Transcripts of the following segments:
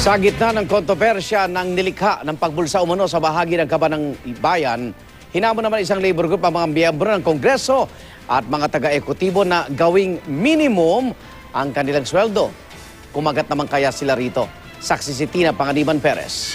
Sa gitna ng kontrobersya ng nilikha ng pagbulsa umano sa bahagi ng kaban ng bayan, hinamon naman isang labor group ang mga miyembro ng Kongreso at mga taga-ekutibo na gawing minimum ang kanilang sweldo. Kumagat naman kaya sila rito. Saksi si Tina Panganiban Perez.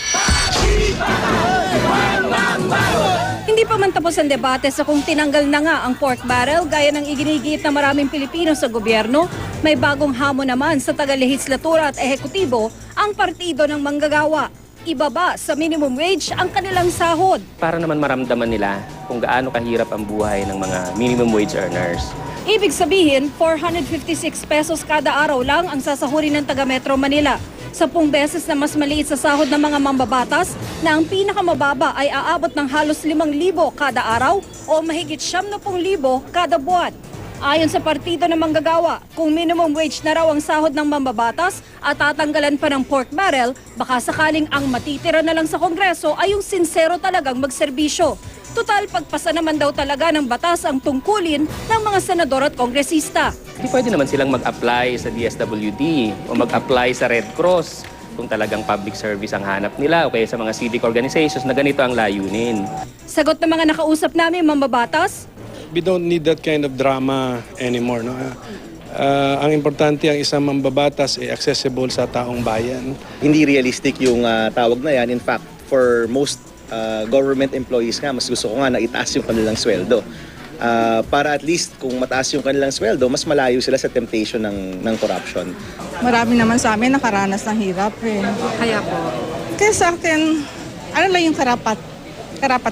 Hindi pa man tapos ang debate sa kung tinanggal na nga ang pork barrel gaya ng iginigiit na maraming Pilipino sa gobyerno, may bagong hamon naman sa taga-lehislatura at ehekutibo ang partido ng manggagawa. Ibaba sa minimum wage ang kanilang sahod. Para naman maramdaman nila kung gaano kahirap ang buhay ng mga minimum wage earners. Ibig sabihin, 456 pesos kada araw lang ang sasahurin ng taga Metro Manila. 10 beses na mas maliit sa sahod ng mga mambabatas na ang pinakamababa ay aabot ng halos 5,000 kada araw o mahigit 70,000 kada buwan. Ayon sa partido ng manggagawa, kung minimum wage na raw ang sahod ng mambabatas at tatanggalan pa ng pork barrel, baka sakaling ang matitira na lang sa Kongreso ay yung sinsero talagang magserbisyo. Total, pagpasa naman daw talaga ng batas ang tungkulin ng mga senador at kongresista. Hindi pwede naman silang mag-apply sa DSWD o mag-apply sa Red Cross kung talagang public service ang hanap nila o kaya sa mga civic organizations na ganito ang layunin. Sagot ng mga nakausap namin mambabatas, we don't need that kind of drama anymore. No? Ang importante ang isang mambabatas ay accessible sa taong bayan. Hindi realistic yung tawag na yan. In fact, for most government employees nga, mas gusto ko nga na itaas yung kanilang sweldo. Para at least kung mataas yung kanilang sweldo, mas malayo sila sa temptation ng corruption. Marami naman sa amin nakaranas ng hirap eh. kaya po. Kaya sa akin, ano lang yung karapat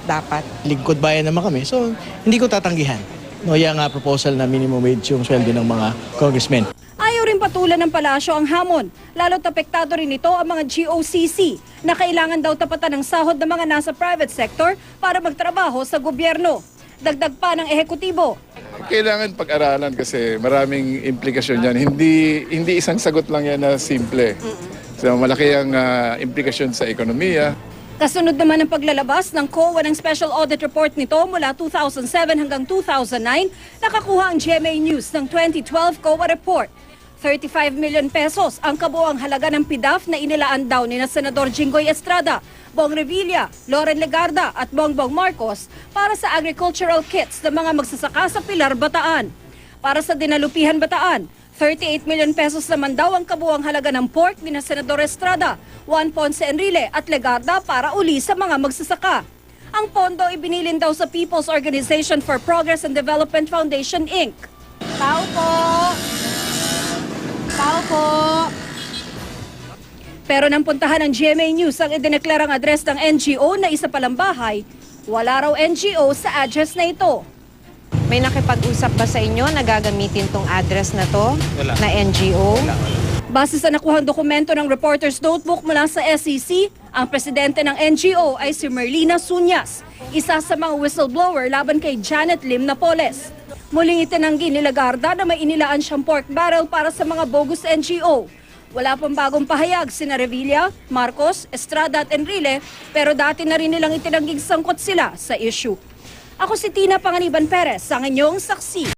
dapat. Lingkod bayan naman kami, so hindi ko tatanggihan. No, yung proposal na minimum wage yung sweldo ng mga congressmen. Ayaw rin patulan ng palasyo ang hamon, lalo't apektado rin ito ang mga GOCC na kailangan daw tapatan ng sahod ng mga nasa private sector para magtrabaho sa gobyerno. Dagdag pa ng ehekutibo. Kailangan pag-aralan kasi maraming implikasyon yan. Hindi isang sagot lang yan na simple. So malaki ang implikasyon sa ekonomiya. Kasunod naman ang paglalabas ng COA ng Special Audit Report nito mula 2007 hanggang 2009, nakakuha ang GMA News ng 2012 COA Report. 35 million pesos ang kabuuang halaga ng PIDAF na inilaan daw ni Senador Jinggoy Estrada, Bong Revilla, Loren Legarda at Bongbong Marcos para sa agricultural kits ng mga magsasaka sa Pilar, Bataan. Para sa Dinalupihan, Bataan, 38 million pesos naman daw ang kabuuang halaga ng pork ni Senador Estrada, Juan Ponce Enrile at Legarda para uli sa mga magsasaka. Ang pondo ibinilin daw sa People's Organization for Progress and Development Foundation, Inc. Tao po! Tao po! Pero nang puntahan ng GMA News ang idineklarang address ng NGO na isa palang bahay, wala raw NGO sa address na ito. May nakipag-usap ba sa inyo na gagamitin tong address na to na NGO? Base sa nakuhang dokumento ng Reporter's Notebook mula sa SEC, ang presidente ng NGO ay si Merlina Sunyas, isa sa mga whistleblower laban kay Janet Lim Napoles. Muling itinanggi ni Legarda na may inilaan siyang pork barrel para sa mga bogus NGO. Wala pang bagong pahayag sina Revilla, Marcos, Estrada at Enrile, pero dati na rin nilang itinangging sangkot sila sa issue. Ako si Tina Panganiban Perez, ang inyong saksi.